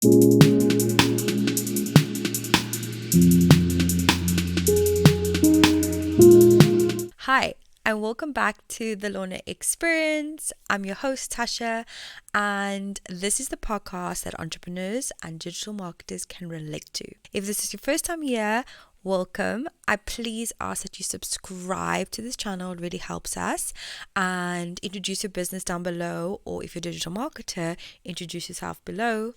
Hi, and welcome back to the Lorna Experience. I'm your host, Tasha, and this is the podcast that entrepreneurs and digital marketers can relate to. If this is your first time here, welcome. I please ask that you subscribe to this channel. It really helps us. And introduce your business down below, or if you're a digital marketer, introduce yourself below.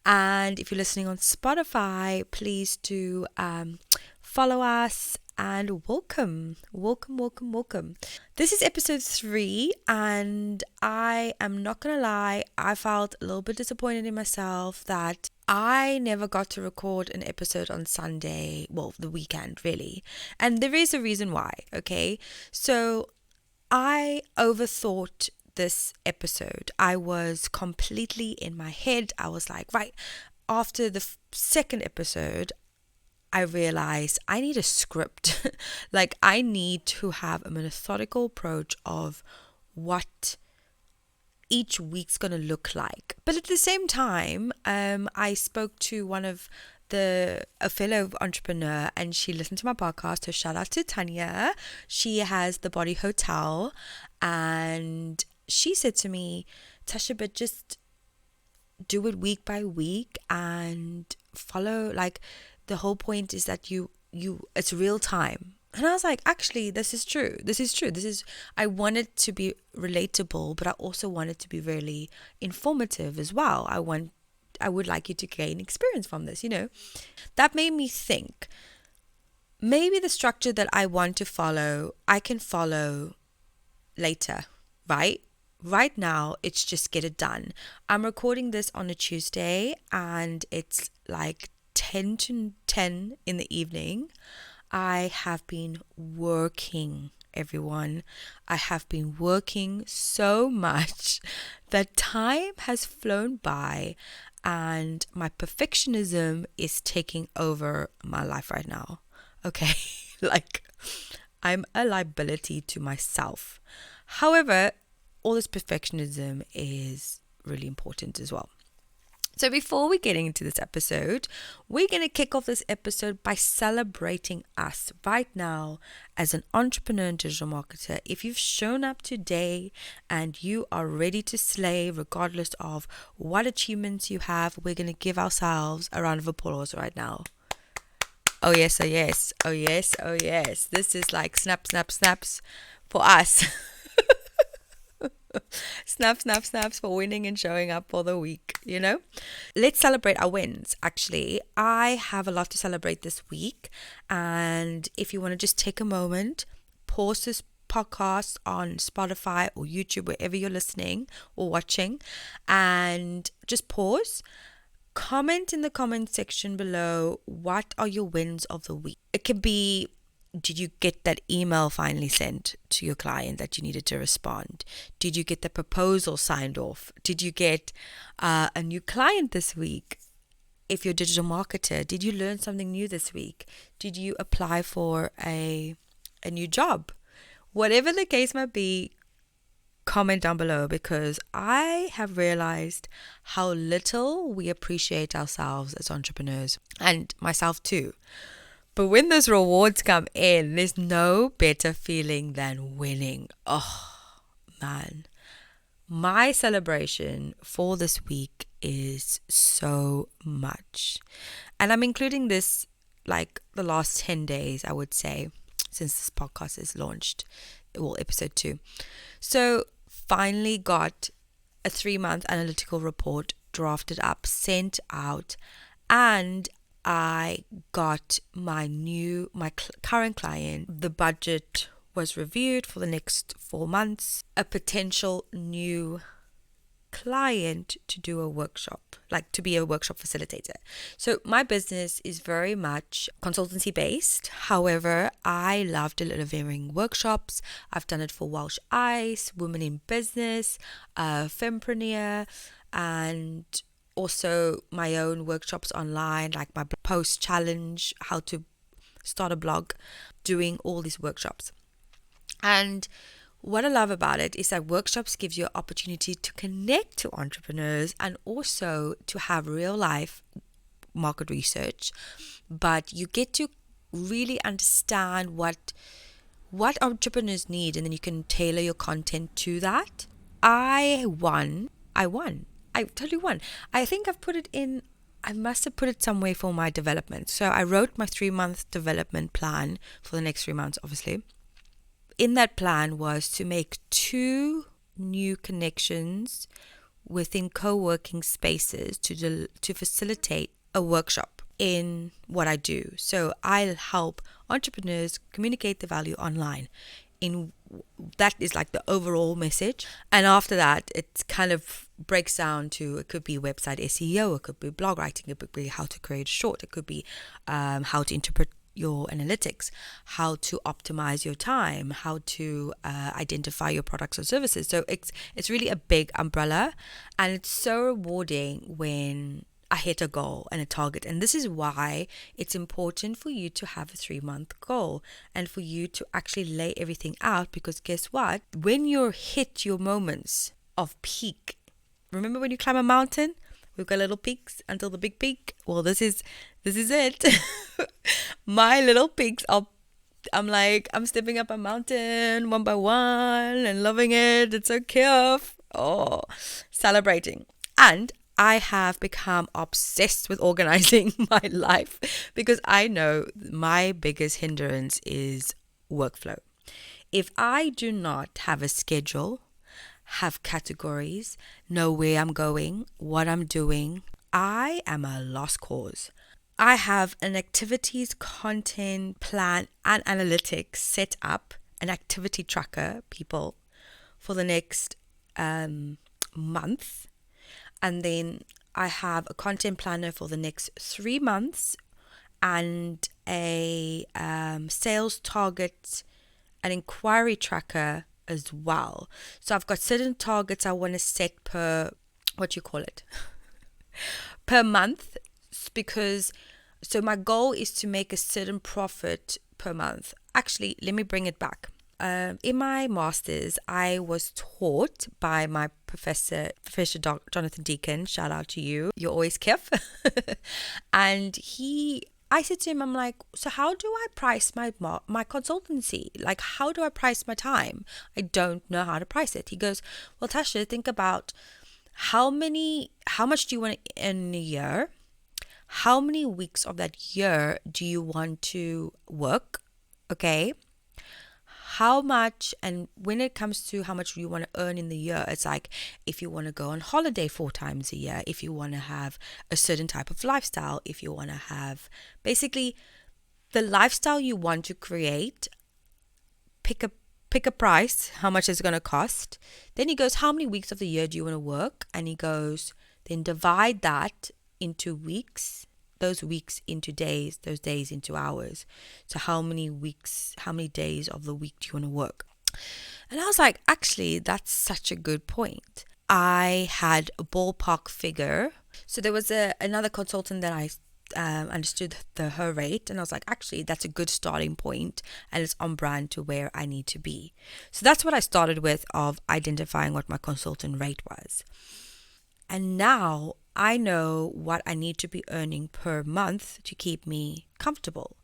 And if you're listening on Spotify, please do follow us and welcome. This is episode 3, and I am not gonna lie, I felt a little bit disappointed in myself that I never got to record an episode on Sunday, well, the weekend really. And there is a reason why, okay? So I overthought this episode. I was completely in my head. I was like, right, after the second episode, I realized I need a script. Like, I need to have a methodical approach of what each week's going to look like. But at the same time, I spoke to a fellow entrepreneur, and she listened to my podcast. So shout out to Tanya. She has the Body Hotel, and she said to me, Tasha, but just do it week by week and follow, like, the whole point is that you it's real time. And I was like, actually, this is true. I want it to be relatable, but I also want it to be really informative as well. I would like you to gain experience from this, That made me think, maybe the structure that I want to follow, I can follow later, right? Right now, it's just get it done. I'm recording this on a Tuesday, and it's like 10 to 10 in the evening. I have been working, everyone. I have been working so much that time has flown by, and my perfectionism is taking over my life right now. Okay, like, I'm a liability to myself. However, all this perfectionism is really important as well. So before we get into this episode, we're going to kick off this episode by celebrating us right now as an entrepreneur and digital marketer. If you've shown up today and you are ready to slay regardless of what achievements you have, we're going to give ourselves a round of applause right now. Oh yes, oh yes, oh yes, oh yes. This is like snaps for us. Snaps for winning and showing up for the week, Let's celebrate our wins. Actually, I have a lot to celebrate this week. And if you want to just take a moment, pause this podcast on Spotify or YouTube, wherever you're listening or watching, and just pause. Comment in the comment section below, what are your wins of the week? It could be, did you get that email finally sent to your client that you needed to respond? Did you get the proposal signed off? Did you get a new client this week? If you're a digital marketer, did you learn something new this week? Did you apply for a new job? Whatever the case might be, comment down below, because I have realized how little we appreciate ourselves as entrepreneurs, and myself too. But when those rewards come in, there's no better feeling than winning. Oh, man. My celebration for this week is so much. And I'm including this like the last 10 days, I would say, since this podcast is launched, well, episode 2. So finally got a 3-month analytical report drafted up, sent out, and I got my current client. The budget was reviewed for the next 4 months. A potential new client to do a workshop, like to be a workshop facilitator. So my business is very much consultancy based. However, I love delivering workshops. I've done it for Welsh Ice, Women in Business, Fempreneur, and also my own workshops online, like my post challenge, how to start a blog, doing all these workshops. And what I love about it is that workshops gives you an opportunity to connect to entrepreneurs and also to have real life market research, but you get to really understand what entrepreneurs need, and then you can tailor your content to that. I totally won. I think I must have put it somewhere for my development. So I wrote my 3-month development plan for the next 3 months, obviously. In that plan was to make 2 new connections within co-working spaces to facilitate a workshop in what I do. So I'll help entrepreneurs communicate the value online. In that is like the overall message, and after that it kind of breaks down to, it could be website SEO, it could be blog writing, it could be how to create short, it could be how to interpret your analytics, how to optimize your time, how to identify your products or services. So it's really a big umbrella, and it's so rewarding when I hit a goal and a target. And this is why it's important for you to have a 3-month goal and for you to actually lay everything out, because guess what? When you hit your moments of peak, remember when you climb a mountain? We've got little peaks until the big peak. Well, this is it. My little peaks are, I'm stepping up a mountain one by one and loving it. It's so cute. Oh, celebrating. And I have become obsessed with organizing my life, because I know my biggest hindrance is workflow. If I do not have a schedule, have categories, know where I'm going, what I'm doing, I am a lost cause. I have an activities, content, plan, and analytics set up, an activity tracker, people, for the next month. And then I have a content planner for the next 3 months, and a sales target, an inquiry tracker as well. So I've got certain targets I want to set per, per month, because so my goal is to make a certain profit per month. Actually, let me bring it back. In my master's, I was taught by my Professor Jonathan Deacon. Shout out to you. You're always Kif. And I said to him, I'm like, so how do I price my consultancy? Like, how do I price my time? I don't know how to price it. He goes, well, Tasha, think about how much do you want to earn in a year? How many weeks of that year do you want to work? Okay. How much, and when it comes to how much you want to earn in the year, it's like if you want to go on holiday 4 times a year, if you want to have a certain type of lifestyle, if you want to have basically the lifestyle you want to create, pick a price, how much it's going to cost. Then he goes, how many weeks of the year do you want to work? And he goes, then divide that into weeks, those weeks into days, those days into hours. So how many days of the week do you want to work? And I was like, actually, that's such a good point. I had a ballpark figure. So there was another consultant that I understood her rate, and I was like, actually, that's a good starting point, and it's on brand to where I need to be. So that's what I started with, of identifying what my consultant rate was. And now I know what I need to be earning per month to keep me comfortable.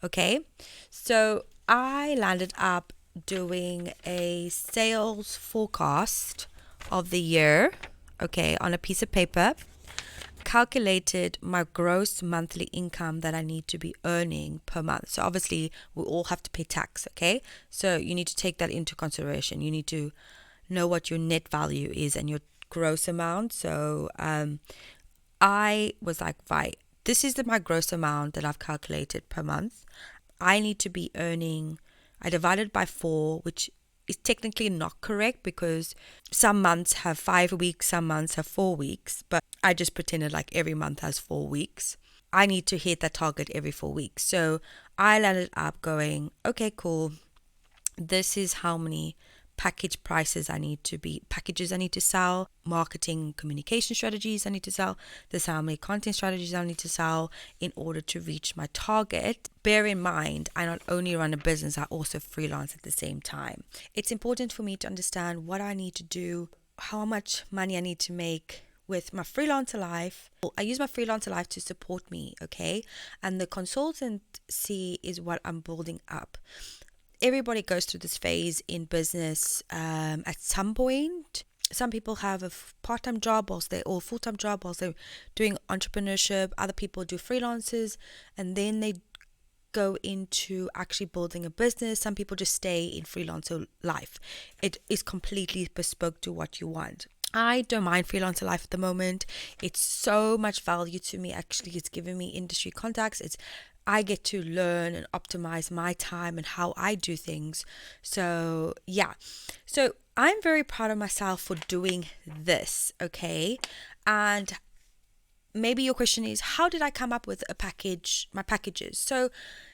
Okay, so I landed up doing a sales forecast of the year, okay, on a piece of paper, calculated my gross monthly income that I need to be earning per month. So obviously we all have to pay tax, okay? So you need to take that into consideration. You need to know what your net value is and your gross amount. So I was like, right, this is my gross amount that I've calculated per month. I need to be earning, I divided by 4, which is technically not correct, because some months have 5 weeks, some months have 4 weeks, but I just pretended like every month has 4 weeks. I need to hit that target every 4 weeks. So I landed up going, okay, cool. This is how many packages I need to sell, marketing communication strategies I need to sell, there's how many content strategies I need to sell in order to reach my target. Bear in mind, I not only run a business, I also freelance at the same time. It's important for me to understand what I need to do, how much money I need to make with my freelancer life. I use my freelancer life to support me, okay? And the consultancy is what I'm building up. Everybody goes through this phase in business at some point. Some people have a part-time job or full-time job whilst they're doing entrepreneurship. Other people do freelancers, and then they go into actually building a business. Some people just stay in freelancer life. It is completely bespoke to what you want. I don't mind freelancer life at the moment. It's so much value to me. Actually, it's giving me industry contacts. I get to learn and optimize my time and how I do things. So yeah. So I'm very proud of myself for doing this, okay? And maybe your question is, how did I come up with my packages? So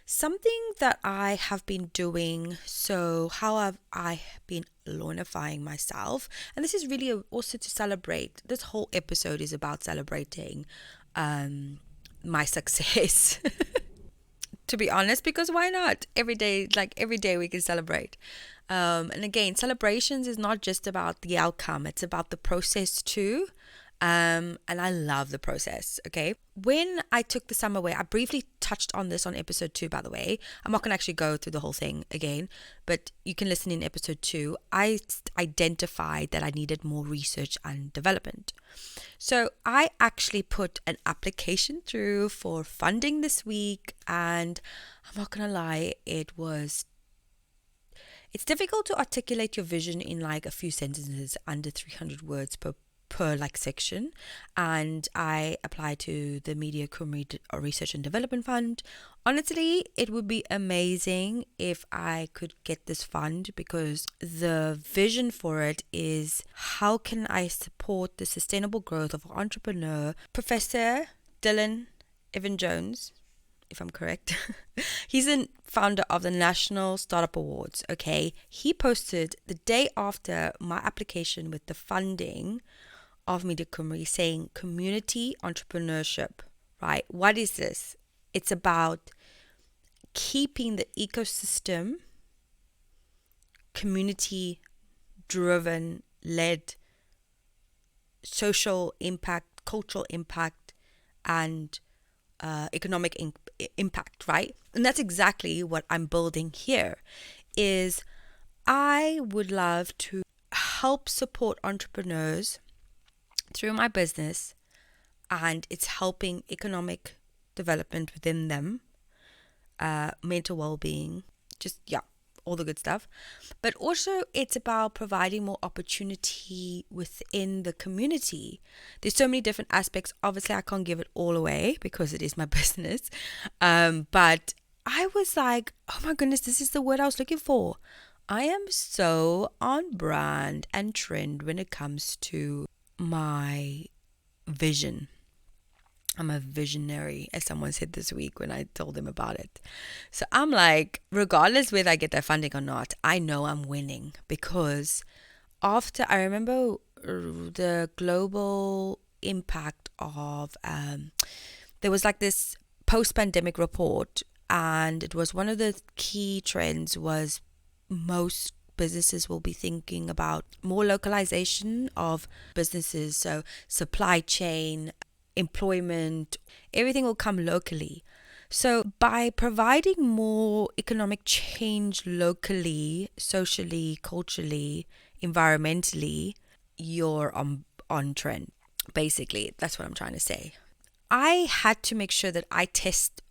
something that I have been doing, so how have I been Lornifying myself? And this is really also to celebrate. This whole episode is about celebrating my success. To be honest, because why not? Every day we can celebrate. And again, celebrations is not just about the outcome, it's about the process too. And I love the process, okay? When I took the summer away, I briefly touched on this on episode 2, by the way. I'm not going to actually go through the whole thing again, but you can listen in episode 2. I identified that I needed more research and development. So I actually put an application through for funding this week, and I'm not going to lie, it's difficult to articulate your vision in like a few sentences under 300 words per like section. And I applied to the Media Kumri Research and Development Fund. Honestly, it would be amazing if I could get this fund, because the vision for it is, how can I support the sustainable growth of entrepreneur Professor Dylan Evan Jones, if I'm correct. He's the founder of the National Startup Awards, okay? He posted the day after my application with the funding of Media Kumri saying community entrepreneurship, right? What is this? It's about keeping the ecosystem community driven, led, social impact, cultural impact, and economic impact, right? And that's exactly what I'm building here. Is I would love to help support entrepreneurs through my business, and it's helping economic development within them, mental well-being, just all the good stuff. But also it's about providing more opportunity within the community. There's so many different aspects. Obviously I can't give it all away because it is my business, but I was like, oh my goodness, this is the word I was looking for. I am so on brand and trend when it comes to my vision. I'm a visionary, as someone said this week when I told them about it. So I'm like, regardless whether I get that funding or not, I know I'm winning, because after I remember the global impact of there was like this post-pandemic report, and it was one of the key trends was most businesses will be thinking about more localization of businesses, so supply chain, employment, everything will come locally. So by providing more economic change locally, socially, culturally, environmentally, you're on trend. Basically, that's what I'm trying to say. I had to make sure that I test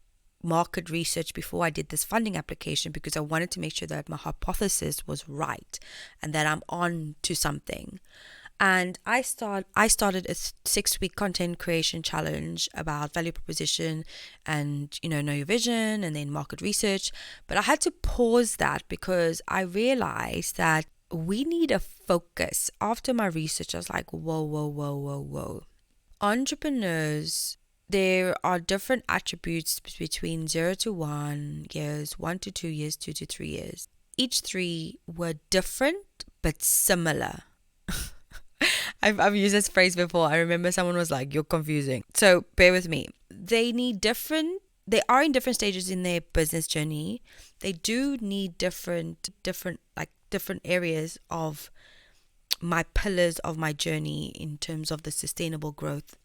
market research before I did this funding application, because I wanted to make sure that my hypothesis was right and that I'm on to something. And I started a 6-week content creation challenge about value proposition and, know your vision, and then market research. But I had to pause that because I realized that we need a focus. After my research, I was like, whoa. Entrepreneurs, there are different attributes between 0 to 1 years, 1 to 2 years, 2 to 3 years. Each 3 were different but similar. I've used this phrase before. I remember someone was like, "You're confusing." So bear with me. They are in different stages in their business journey. They do need different areas of my pillars of my journey in terms of the sustainable growth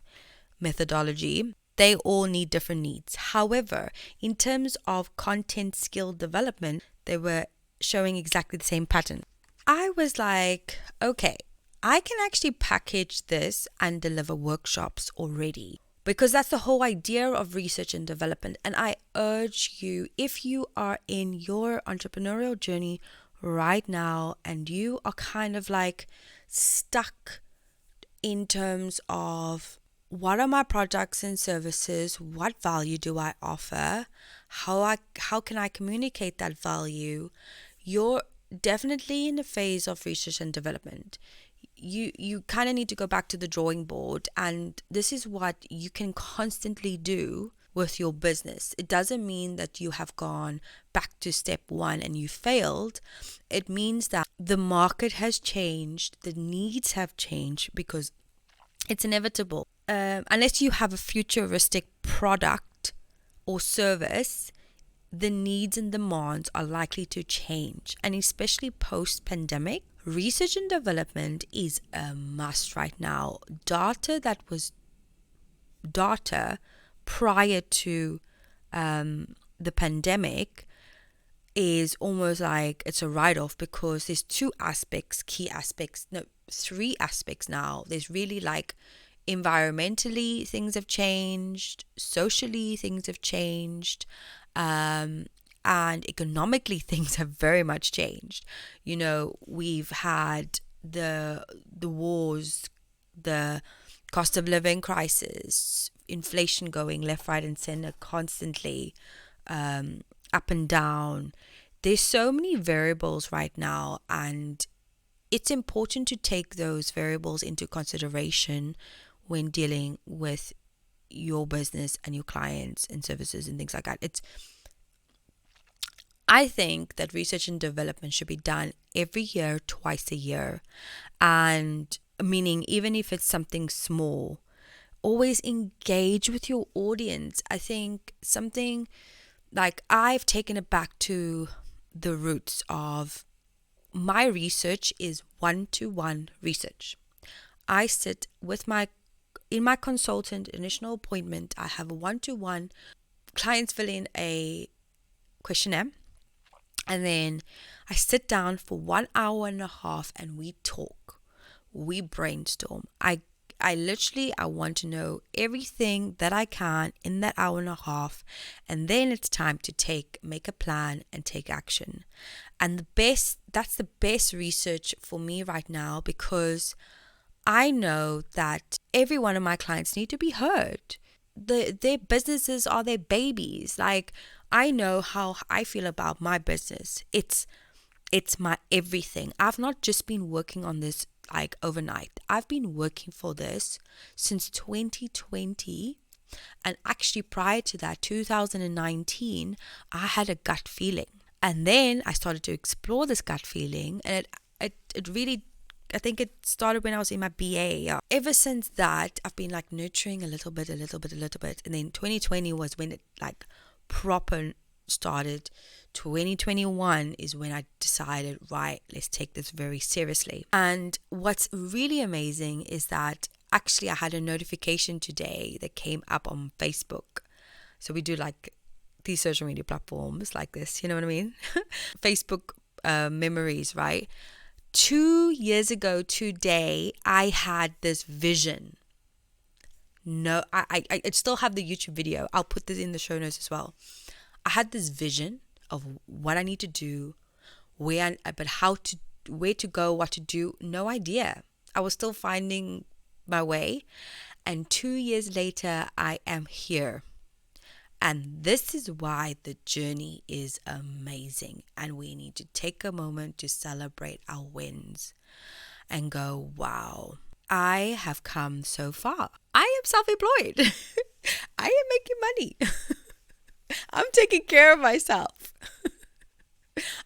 methodology. They all need different needs. However, in terms of content skill development, they were showing exactly the same pattern. I was like, okay, I can actually package this and deliver workshops already, because that's the whole idea of research and development. And I urge you, if you are in your entrepreneurial journey right now and you are kind of like stuck in terms of what are my products and services, what value do I offer, how can I communicate that value, you're definitely in the phase of research and development. You kind of need to go back to the drawing board, and this is what you can constantly do with your business. It doesn't mean that you have gone back to step one and you failed. It means that the market has changed, the needs have changed, because it's inevitable. Unless you have a futuristic product or service, the needs and demands are likely to change. And especially post-pandemic, research and development is a must right now. Data prior to the pandemic is almost like it's a write-off, because there's three aspects now. There's really like environmentally things have changed, socially things have changed, and economically things have very much changed. We've had the wars, the cost of living crisis, inflation going left, right, and center constantly, up and down. There's so many variables right now, and it's important to take those variables into consideration when dealing with your business and your clients and services and things like that. I think that research and development should be done every year, twice a year. And meaning, even if it's something small, always engage with your audience. I think something like I've taken it back to the roots of my research is one-to-one research. I sit in my consultant initial appointment, I have a one-to-one. Clients fill in a questionnaire, and then I sit down for 1 hour and a half and we talk. We brainstorm. I want to know everything that I can in that hour and a half, and then it's time to make a plan and take action. And that's the best research for me right now, because I know that every one of my clients need to be heard. Their businesses are their babies. Like, I know how I feel about my business. It's my everything. I've not just been working on this like overnight. I've been working for this since 2020, and actually prior to that, 2019, I had a gut feeling, and then I started to explore this gut feeling, and it really, I think it started when I was in my BA. Ever since that, I've been like nurturing a little bit, and then 2020 was when it like proper started. 2021 is when I decided, right, let's take this very seriously. And what's really amazing is that actually I had a notification today that came up on Facebook. So we do like these social media platforms like this, you know what I mean? Facebook memories, right? 2 years ago today, I had this vision. No, I still have the YouTube video. I'll put this in the show notes as well. I had this vision of what I need to do, where to go, what to do. No idea. I was still finding my way. And 2 years later, I am here. And this is why the journey is amazing. And we need to take a moment to celebrate our wins and go, wow, I have come so far. I am self-employed. I am making money. I'm taking care of myself.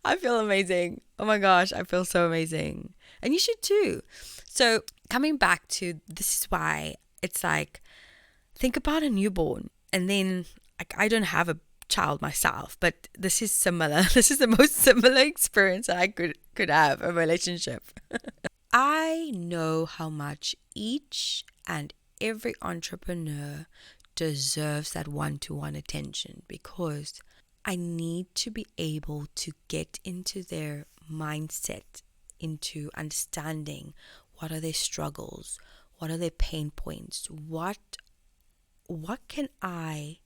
I feel amazing. Oh my gosh, I feel so amazing. And you should too. So coming back to, this is why it's like, think about a newborn. And then, like, I don't have a child myself, but this is similar. This is the most similar experience I could have, a relationship. I know how much each and every entrepreneur deserves that one-to-one attention, because I need to be able to get into their mindset, into understanding what are their struggles, what are their pain points, what can I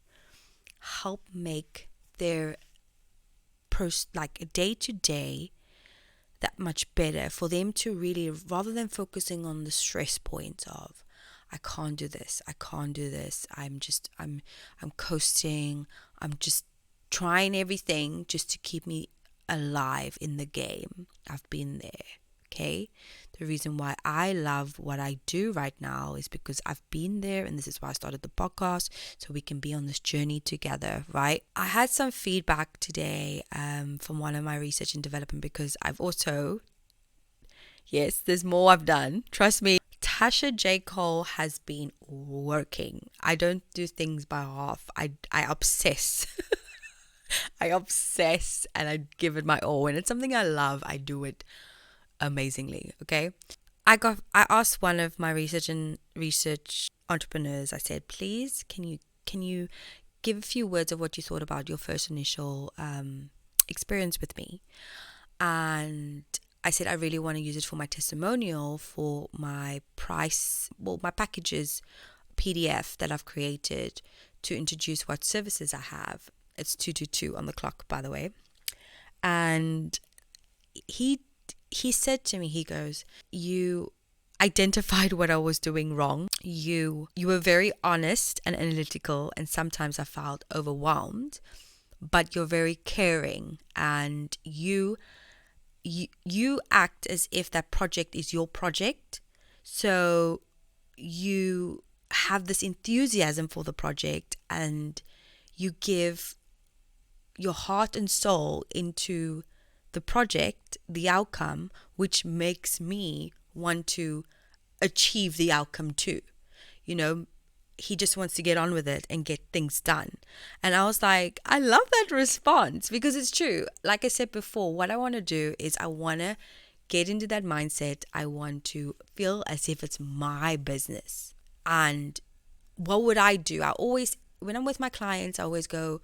help make their like day to day that much better, for them to really, rather than focusing on the stress points of, I can't do this, I'm coasting, I'm just trying everything just to keep me alive in the game. I've been there. Okay, the reason why I love what I do right now is because I've been there, and this is why I started the podcast, so we can be on this journey together, right? I had some feedback today from one of my research and development, because I've also, yes, there's more I've done, trust me. Tasha J. Cole has been working. I don't do things by half. I obsess. I obsess and I give it my all. When it's something I love, I do it amazingly. Okay, I asked one of my research entrepreneurs. I said, please, can you give a few words of what you thought about your first initial experience with me? And I said, I really want to use it for my testimonial for my my packages PDF that I've created to introduce what services I have. It's 222 on the clock, by the way. And he said to me, he goes, you identified what I was doing wrong. You were very honest and analytical, and sometimes I felt overwhelmed, but you're very caring, and you act as if that project is your project. So you have this enthusiasm for the project, and you give your heart and soul into the project, the outcome, which makes me want to achieve the outcome too. You know, he just wants to get on with it and get things done. And I was like, I love that response, because it's true. Like I said before, what I want to do is I want to get into that mindset. I want to feel as if it's my business. And what would I do? I always, when I'm with my clients, I always go,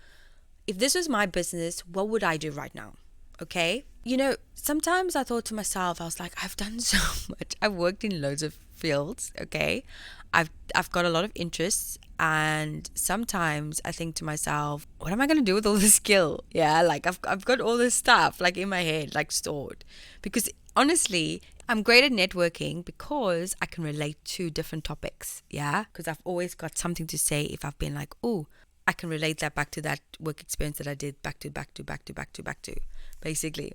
if this was my business, what would I do right now? Okay. You know, sometimes I thought to myself, I was like, I've done so much. I've worked in loads of fields. Okay. I've got a lot of interests, and sometimes I think to myself, what am I going to do with all this skill? Yeah. Like I've got all this stuff like in my head, like stored, because honestly, I'm great at networking because I can relate to different topics. Yeah. Because I've always got something to say. If I've been like, oh, I can relate that back to that work experience that I did back to, basically.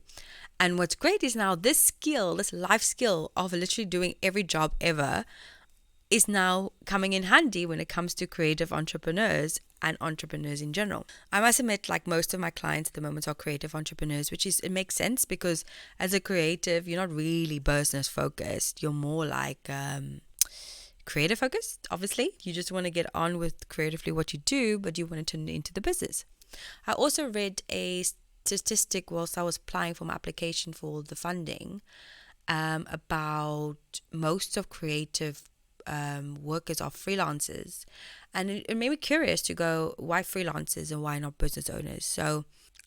And what's great is now this skill, this life skill of literally doing every job ever, is now coming in handy when it comes to creative entrepreneurs and entrepreneurs in general. I must admit, like most of my clients at the moment are creative entrepreneurs, which is, it makes sense, because as a creative, you're not really business focused. You're more like creative focused. Obviously, you just want to get on with creatively what you do, but you want to turn it into the business. I also read a statistic whilst I was applying for my application for the funding about most of creative workers are freelancers, and it made me curious to go, why freelancers and why not business owners? So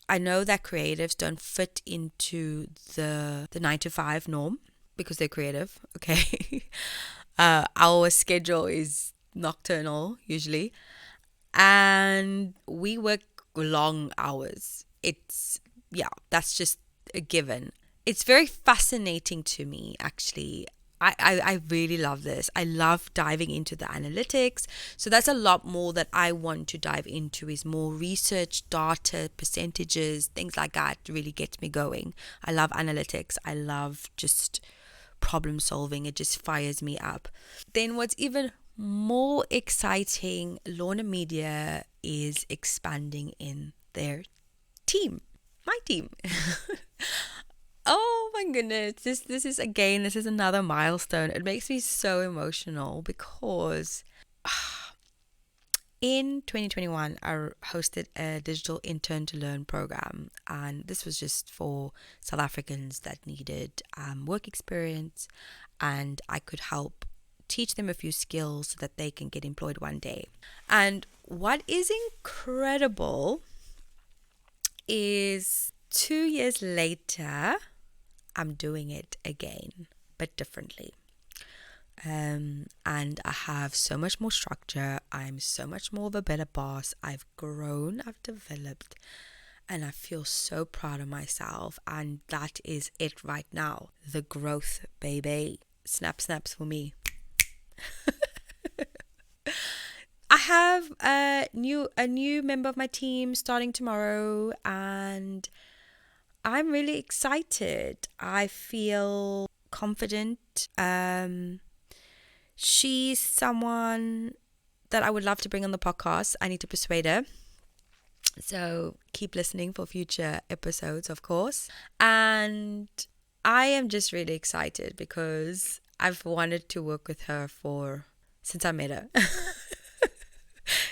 I know that creatives don't fit into the 9 to 5 norm because they're creative. Okay. Our schedule is nocturnal usually, and we work long hours. That's just a given. It's very fascinating to me, actually. I really love this. I love diving into the analytics. So that's a lot more that I want to dive into, is more research, data, percentages, things like that really gets me going. I love analytics. I love just problem solving. It just fires me up. Then what's even more exciting, LORNA Media is expanding in their team, my team. Oh my goodness. This is another milestone. It makes me so emotional because in 2021, I hosted a digital intern to learn program, and this was just for South Africans that needed work experience, and I could help teach them a few skills so that they can get employed one day. And what is incredible is 2 years later, I'm doing it again, but differently. And I have so much more structure. I'm so much more of a better boss. I've grown, I've developed, and I feel so proud of myself. And that is it right now. The growth, baby. Snap, snaps for me. I have a new member of my team starting tomorrow, and I'm really excited. I feel confident. She's someone that I would love to bring on the podcast. I need to persuade her. So keep listening for future episodes, of course. And I am just really excited because I've wanted to work with her since I met her.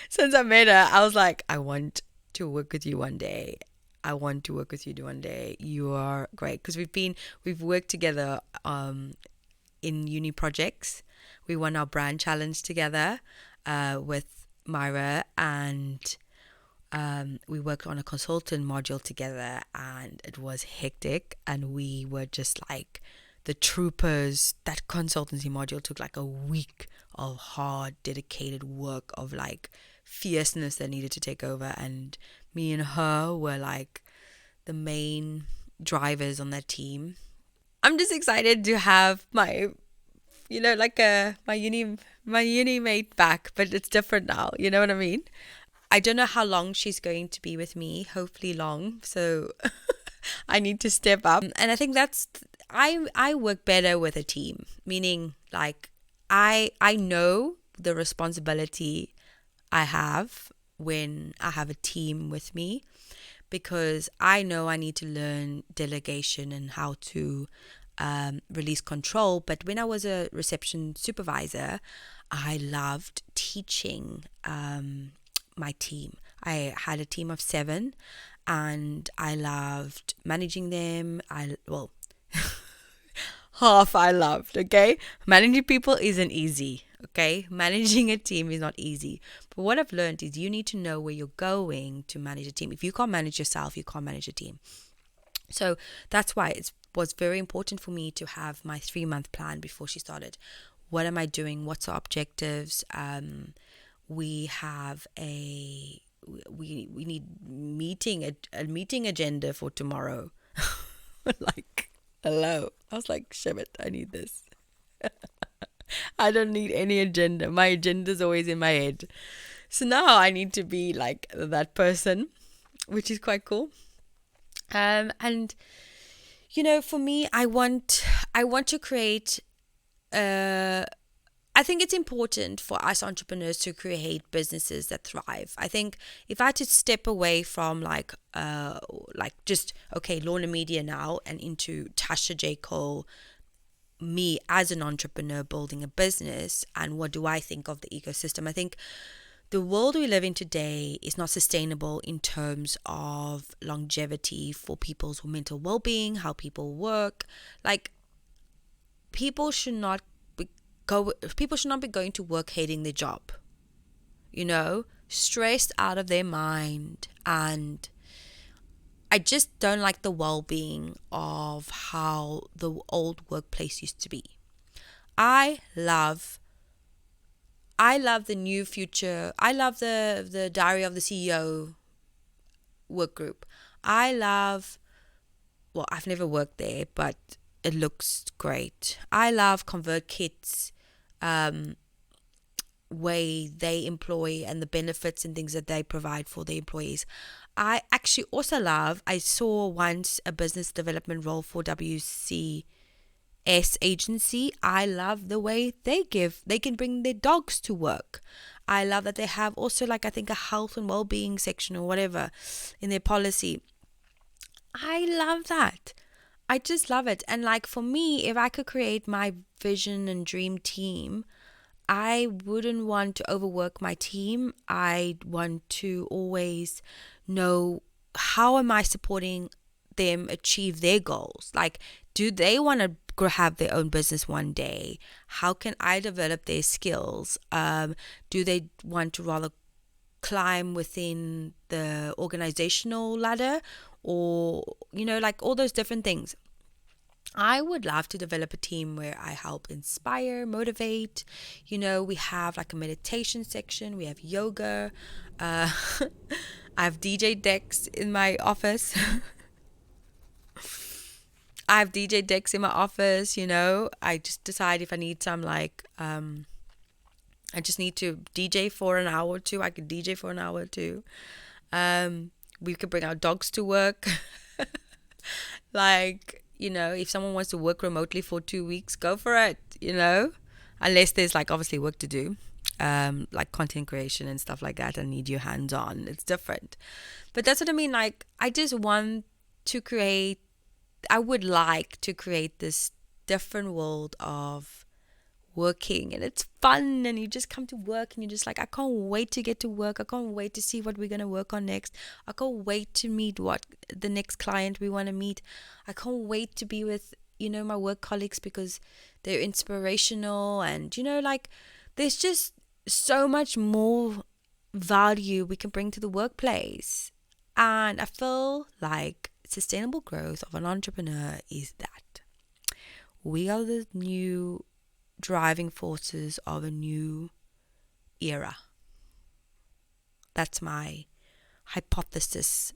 Since I met her, I was like, I want to work with you one day. I want to work with you one day. You are great because we've worked together in uni projects. We won our brand challenge together with Myra, and we worked on a consultant module together, and it was hectic, and we were just like the troopers. That consultancy module took like a week of hard, dedicated work of like fierceness that needed to take over, and me and her were like the main drivers on that team. I'm just excited to have my my uni mate back, but it's different now. You know what I mean? I don't know how long she's going to be with me. Hopefully long. So I need to step up, and I think I work better with a team. Meaning, like I know the responsibility I have when I have a team with me, because I know I need to learn delegation and how to release control. But when I was a reception supervisor, I loved teaching my team. I had a team of 7, and I loved managing them. Half I loved, okay? Managing people isn't easy, okay? Managing a team is not easy. But what I've learned is you need to know where you're going to manage a team. If you can't manage yourself, you can't manage a team. So that's why it was very important for me to have my 3-month plan before she started. What am I doing? What's our objectives? We have we need a meeting agenda for tomorrow. Like, hello. I was like, shit, I need this. I don't need any agenda. My agenda's always in my head. So now I need to be like that person, which is quite cool. And for me, I want to create I think it's important for us entrepreneurs to create businesses that thrive. I think if I had to step away from just LORNA Media now and into Tasha J. Cole, me as an entrepreneur building a business, and what do I think of the ecosystem? I think the world we live in today is not sustainable in terms of longevity for people's mental well-being, how people work. Like, people should not be going to work hating their job, stressed out of their mind. And I just don't like the well-being of how the old workplace used to be. I love the new future. I love the Diary of the CEO work group. I've never worked there, but it looks great. I love ConvertKit's way they employ and the benefits and things that they provide for the employees. I actually also I saw once a business development role for WCS agency. I love the way they can bring their dogs to work. I love that they have also I think a health and well-being section or whatever in their policy. I love that. I just love it. And like for me, if I could create my vision and dream team, I wouldn't want to overwork my team. I want to always know, how am I supporting them achieve their goals? Like, do they want to have their own business one day? How can I develop their skills? Do they want to rather climb within the organizational ladder, or, like all those different things? I would love to develop a team where I help inspire, motivate. We have like a meditation section, we have yoga. Uh, I have DJ decks in my office. I have DJ decks in my office. I just decide if I need some, like, I just need to DJ for an hour or two. I could DJ for an hour or two. We could bring our dogs to work. Like, if someone wants to work remotely for 2 weeks, go for it. Unless there's like obviously work to do, like content creation and stuff like that, and need your hands on. It's different. But that's what I mean. Like, I would like to create this different world of working, and it's fun, and you just come to work and you're just like, I can't wait to get to work. I can't wait to see what we're going to work on next. I can't wait to meet what the next client we want to meet. I can't wait to be with my work colleagues, because they're inspirational, and like, there's just so much more value we can bring to the workplace. And I feel like sustainable growth of an entrepreneur is that we are the new driving forces of a new era. That's my hypothesis.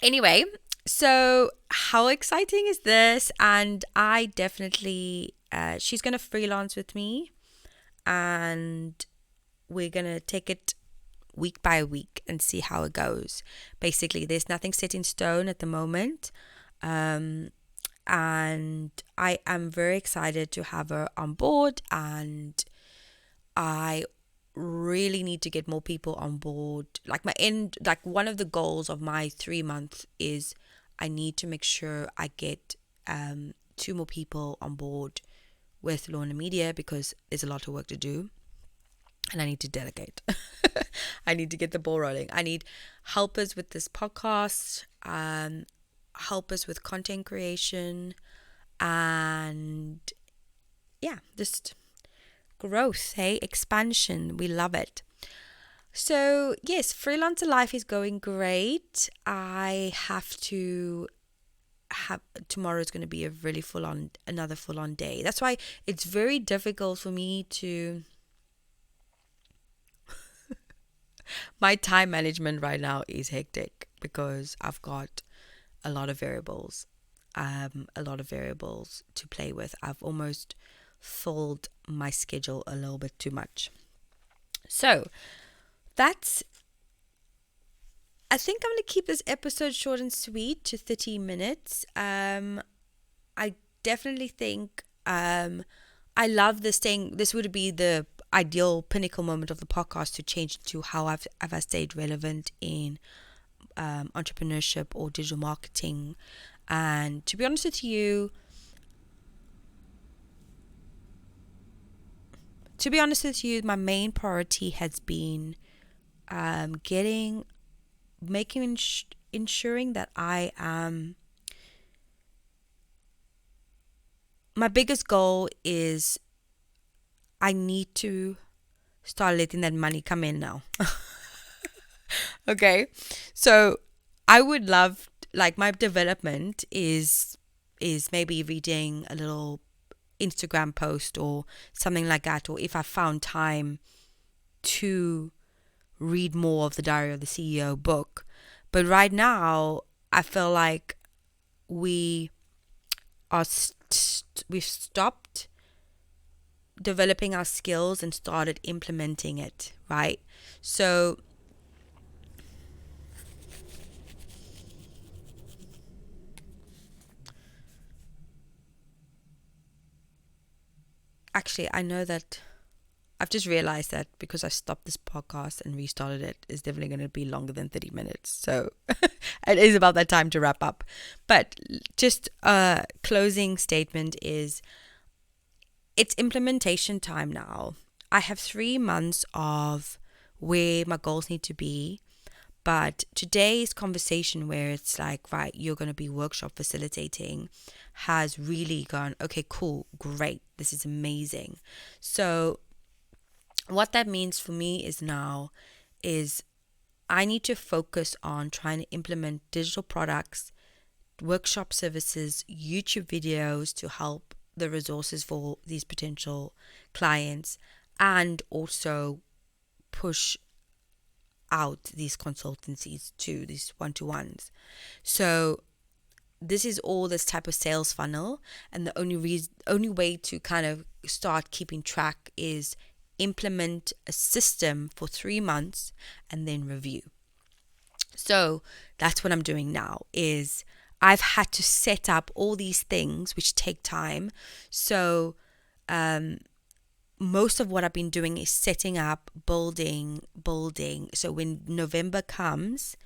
Anyway, so how exciting is this? And I definitely, she's going to freelance with me, and we're going to take it week by week and see how it goes. Basically, there's nothing set in stone at the moment. And I am very excited to have her on board, and I really need to get more people on board. Like one of the goals of my 3 month is I need to make sure I get 2 more people on board with LORNA Media, because there's a lot of work to do, and I need to delegate. I need to get the ball rolling. I need helpers with this podcast, helpers with content creation, and yeah, just growth, hey, expansion. We love it. So yes, freelancer life is going great. I have to have, tomorrow is going to be another full on day. That's why it's very difficult for me to, my time management right now is hectic, because I've got a lot of variables to play with. I've almost filled my schedule a little bit too much. So I think I'm going to keep this episode short and sweet to 30 minutes. I definitely think I love this thing. This would be the ideal pinnacle moment of the podcast to change to how I've stayed relevant in entrepreneurship or digital marketing. And to be honest with you, my main priority has been ensuring that I am. My biggest goal is I need to start letting that money come in now. Okay, so I would love, like, my development is maybe reading a little Instagram post or something like that, or if I found time to read more of the Diary of the CEO book. But right now, I feel like we've stopped developing our skills and started implementing it, right? So actually, I know that I've just realized that because I stopped this podcast and restarted it, it's definitely going to be longer than 30 minutes. So it is about that time to wrap up. But just a closing statement is it's implementation time now. I have 3 months of where my goals need to be. But today's conversation where it's like, right, you're going to be workshop facilitating has really gone, okay, cool, great. This is amazing. So what that means for me is I need to focus on trying to implement digital products, workshop services, YouTube videos to help the resources for these potential clients, and also push out these consultancies to these one-to-ones. So this is all this type of sales funnel, and the only way to kind of start keeping track is implement a system for 3 months and then review. So that's what I'm doing now. Is I've had to set up all these things which take time. So most of what I've been doing is setting up, building. So when November comes,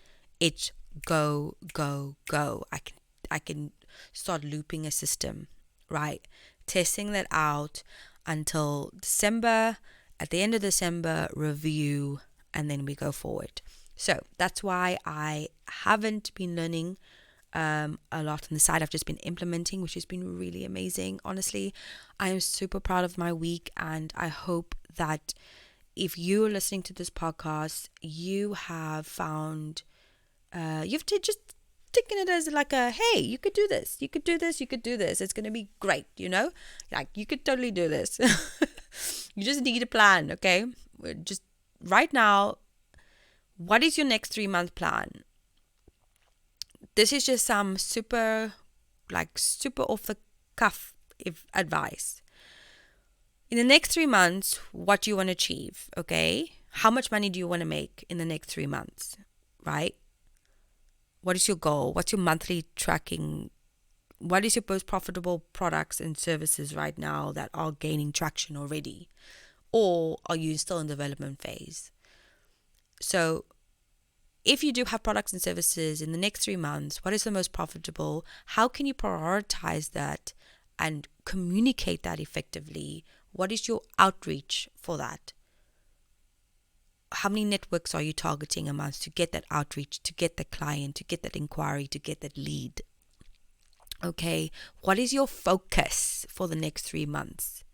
it's go. I can start looping a system, right? Testing that out until December. At the end of December, review, and then we go forward. So that's why I haven't been learning a lot on the side. I've just been implementing, which has been really amazing. Honestly, I am super proud of my week, and I hope that if you're listening to this podcast, you have found you've just taken it as like a, hey, you could do this, you could do this, you could do this. It's gonna be great, like you could totally do this. You just need a plan, okay? Just right now, what is your next 3-month plan? This is just some super off the cuff advice. In the next 3 months, what do you want to achieve? Okay. How much money do you want to make in the next 3 months? Right? What is your goal? What's your monthly tracking? What is your most profitable products and services right now that are gaining traction already? Or are you still in development phase? So if you do have products and services in the next 3 months, what is the most profitable? How can you prioritize that and communicate that effectively? What is your outreach for that? How many networks are you targeting a month to get that outreach, to get the client, to get that inquiry, to get that lead? Okay, what is your focus for the next 3 months?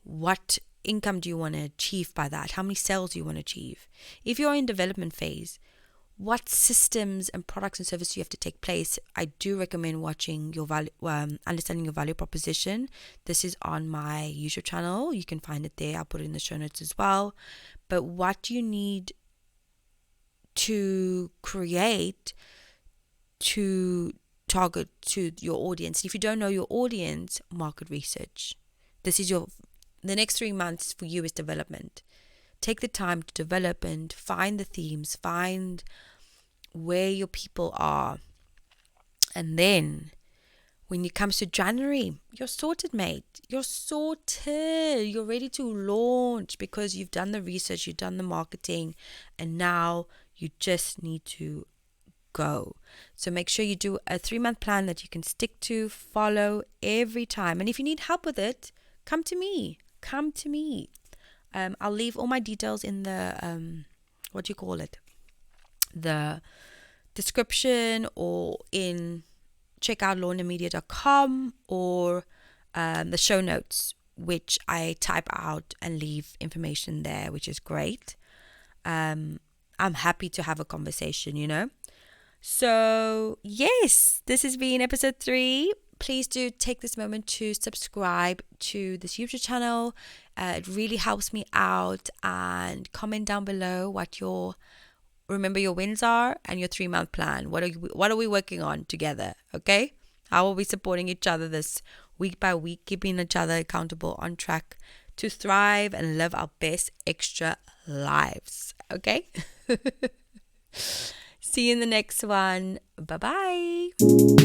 What income do you want to achieve by that? How many sales do you want to achieve? If you're in development phase, what systems and products and services you have to take place? I do recommend watching your value, understanding your value proposition. This is on my YouTube channel. You can find it there. I'll put it in the show notes as well. But what do you need to create to target to your audience? If you don't know your audience, market research. The next 3 months for you is development. Take the time to develop and find the themes, find where your people are. And then when it comes to January, you're sorted, mate. You're sorted. You're ready to launch because you've done the research, you've done the marketing, and now you just need to go. So make sure you do a 3-month plan that you can stick to, follow every time. And if you need help with it, come to me. I'll leave all my details in the the description, or check out lornamedia.com, or the show notes, which I type out and leave information there, which is great. I'm happy to have a conversation, So yes, this has been episode 3. Please do take this moment to subscribe to this YouTube channel. It really helps me out, and comment down below what your wins are and your 3-month plan. What are we working on together? Okay, how are we supporting each other this week by week, keeping each other accountable, on track to thrive and live our best extra lives? Okay. See you in the next one. Bye bye.